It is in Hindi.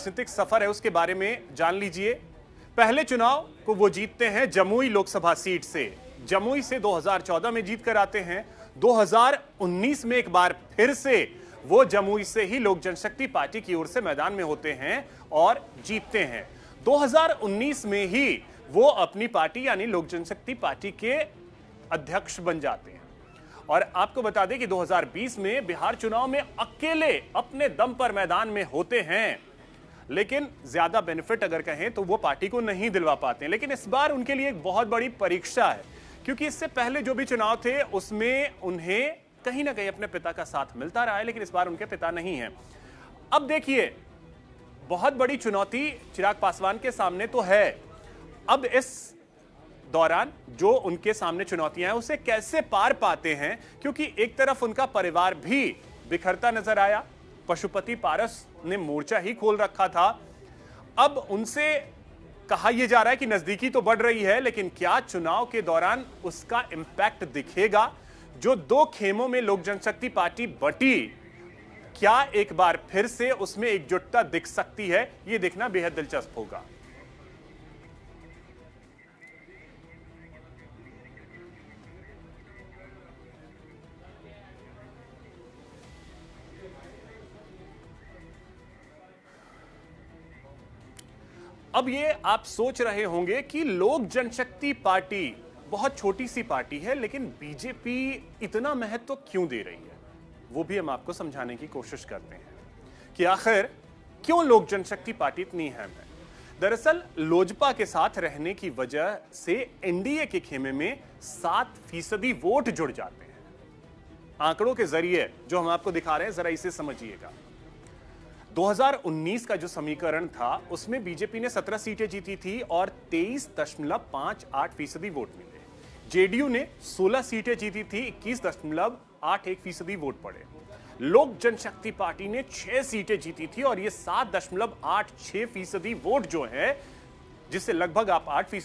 राजनीतिक सफर है उसके बारे में जान लीजिए। पहले चुनाव को वो जीतते हैं जमुई लोकसभा सीट से। जमुई से 2014 में जीत कर आते हैं। 2019 में एक बार फिर से वो जमुई से ही लोक जनशक्ति पार्टी की ओर से मैदान में होते हैं और जीतते हैं। 2019 में ही वो अपनी पार्टी यानी लोक जनशक्ति पार्टी के अध्यक्ष बन जाते हैं। और आपको बता दें कि 2020 में बिहार चुनाव में अकेले अपने दम पर मैदान में होते हैं, लेकिन ज्यादा बेनिफिट अगर कहें तो वो पार्टी को नहीं दिलवा पाते हैं। लेकिन इस बार उनके लिए एक बहुत बड़ी परीक्षा है, क्योंकि इससे पहले जो भी चुनाव थे उसमें उन्हें कहीं ना कहीं अपने पिता का साथ मिलता रहा है, लेकिन इस बार उनके पिता नहीं है। अब देखिए, बहुत बड़ी चुनौती चिराग पासवान के सामने तो है। अब इस दौरान जो उनके सामने चुनौतियां हैं उसे कैसे पार पाते हैं, क्योंकि एक तरफ उनका परिवार भी बिखरता नजर आया। पशुपति पारस ने मोर्चा ही खोल रखा था। अब उनसे कहा यह जा रहा है कि नजदीकी तो बढ़ रही है, लेकिन क्या चुनाव के दौरान उसका इंपैक्ट दिखेगा? जो दो खेमों में लोक जनशक्ति पार्टी बटी, क्या एक बार फिर से उसमें एकजुटता दिख सकती है? यह देखना बेहद दिलचस्प होगा। अब ये आप सोच रहे होंगे कि लोक जनशक्ति पार्टी बहुत छोटी सी पार्टी है, लेकिन बीजेपी इतना महत्व क्यों दे रही है? वो भी हम आपको समझाने की कोशिश करते हैं कि आखिर क्यों लोक जनशक्ति पार्टी इतनी अहम है। दरअसल लोजपा के साथ रहने की वजह से एनडीए के खेमे में 7% वोट जुड़ जाते हैं। आंकड़ों के जरिए जो हम आपको दिखा रहे हैं, जरा इसे समझिएगा। 2019 का जो समीकरण था उसमें बीजेपी ने 17 सीटें जीती थी और 23.58% वोट मिले। जेडीयू ने 16 सीटें जीती थी, 21.81% वोट पड़े। लोक जनशक्ति पार्टी ने 6 सीटें जीती थी और ये 7.86% वोट जो है, जिससे लगभग आप 8%